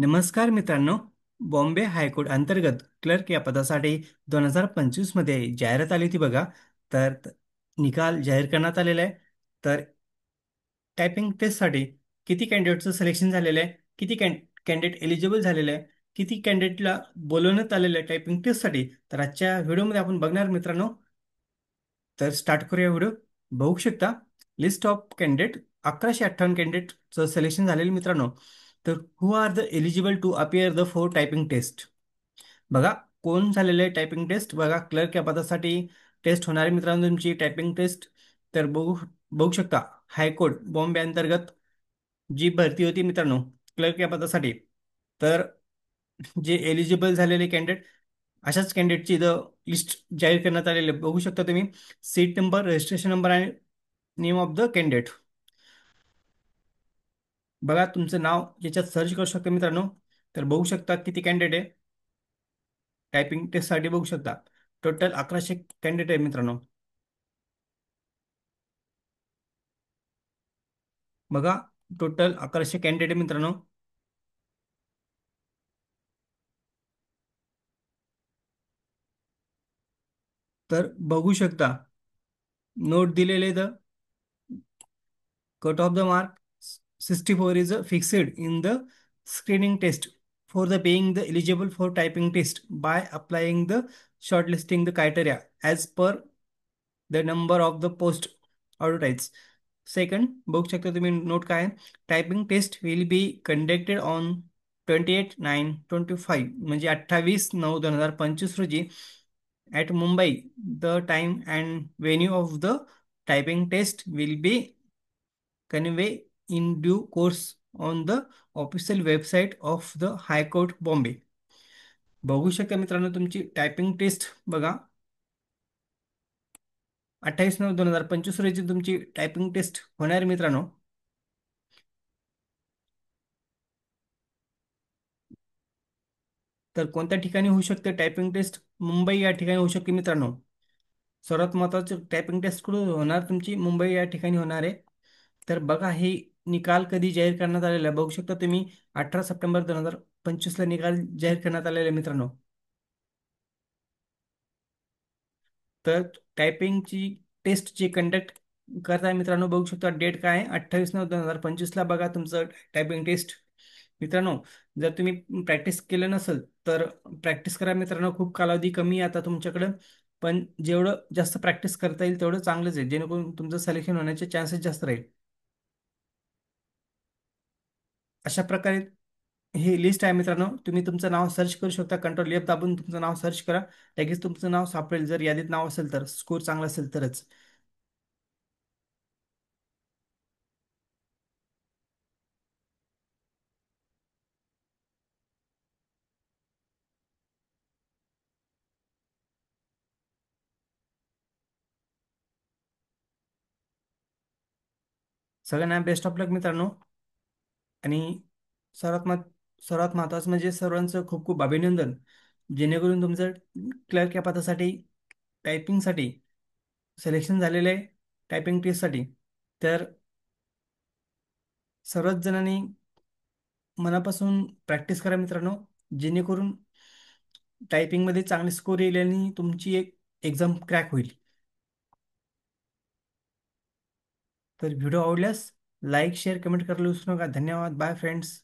नमस्कार मित्रांनो. बॉम्बे हायकोर्ट अंतर्गत क्लर्क या पदासाठी 2025 मध्ये जाहिरात आली होती बघा. निकाल जाहीर करण्यात आलेला आहे. तर टायपिंग टेस्टसाठी किती कॅन्डिडेटचं सिलेक्शन झालेलं आहे, किती कॅन्डिडेट एलिजिबल झालेले आहे, किती कॅन्डिडेटला बोलवण्यात आलेलं आहे टायपिंग टेस्टसाठी, तर आजच्या व्हिडिओमध्ये आपण बघणार मित्रांनो. तर स्टार्ट करूया व्हिडिओ. बघू शकता लिस्ट ऑफ कॅन्डिडेट. 1158 कॅन्डिडेटचं सिलेक्शन झालेलं मित्रांनो. तर who are the eligible to appear the for typing test. बघा कोण झालेलं आहे टायपिंग टेस्ट. बघा क्लर्क या पदासाठी टेस्ट होणारे मित्रांनो तुमची टायपिंग टेस्ट. तर बघू बघू शकता हायकोर्ट बॉम्बे अंतर्गत जी भरती होती मित्रांनो क्लर्क या पदासाठी. तर जे एलिजिबल झालेले कॅन्डिडेट, अशाच कॅन्डिडेटची इथं लिस्ट जाहीर करण्यात आलेली आहे. बघू शकता तुम्ही सीट नंबर, रजिस्ट्रेशन नंबर आणि नेम ऑफ द कॅन्डिडेट. बघा तुमचं नाव याच्यात सर्च करू शकता मित्रांनो. तर बघू शकता किती कॅन्डिडेट आहे टायपिंग टेस्टसाठी. बघू शकता टोटल 1100 कॅन्डिडेट आहे मित्रांनो. बघा टोटल 1100 कॅन्डिडेट आहे मित्रांनो. तर बघू शकता नोट दिलेले तर cut off the mark 64 is fixed in the screening test for the being the eligible for typing test by applying the shortlisting the criteria as per the number of the post advertised. Second, बघू शकता तुम्ही note काय typing test will be conducted on 28/9/25 म्हणजे 28/9/2025 रोजी at Mumbai. The time and venue of the typing test will be convey in due course on the official website of the High Court Bombay. बघू शकता मित्रांनो तुमची typing test. बघा 28/9/2025 रोजी तुमची typing taste होणार आहे मित्रांनो. तर कोणत्या ठिकाणी होऊ शकते टायपिंग टेस्ट? मुंबई या ठिकाणी होऊ शकते मित्रांनो. सर्वात महत्त्वाचं टायपिंग टेस्ट कुठे होणार? तुमची मुंबई या ठिकाणी होणार आहे. तर बघा हे निकाल कधी जाहीर करण्यात आलेला आहे. बघू शकता तुम्ही 18 सप्टेंबर 2025 ला निकाल जाहीर करण्यात आलेला आहे मित्रांनो. तर टायपिंगची टेस्ट जी कंडक्ट करताय मित्रांनो, बघू शकता डेट काय आहे 28/9/2025 ला. बघा तुमचं टायपिंग टेस्ट मित्रांनो. जर तुम्ही प्रॅक्टिस केलं नसेल तर प्रॅक्टिस करा मित्रांनो. खूप कालावधी कमी आहे आता तुमच्याकडं. पण जेवढं जास्त प्रॅक्टिस करता येईल तेवढं चांगलंच आहे, जेणेकरून तुमचं सिलेक्शन होण्याचे चान्सेस जास्त राहील. अशा प्रकारे ही लिस्ट आहे मित्रांनो. तुम्ही तुमचं नाव सर्च करू शकता. कंट्रोल F दाबून तुमचं नाव सर्च करा. लगेच तुमचं नाव सापडेल. जर यादीत नाव असेल तर, स्कोर चांगला असेल तरच. सगळ्यांना बेस्ट ऑफ लक मित्रांनो. आणि सर्वात महत्त्वाचं म्हणजे सर्वांचं खूप खूप अभिनंदन, जेणेकरून तुमचं क्लर्क या पदासाठी टायपिंगसाठी सिलेक्शन झालेलं आहे टायपिंग टेस्टसाठी. तर सर्वच जणांनी मनापासून प्रॅक्टिस करा मित्रांनो, जेणेकरून टायपिंगमध्ये चांगले स्कोर येईल आणि तुमची एक एक्झाम क्रॅक होईल. तर व्हिडिओ आवडल्यास लाईक शेअर कमेंट करायला विसरू नका. धन्यवाद. Bye friends.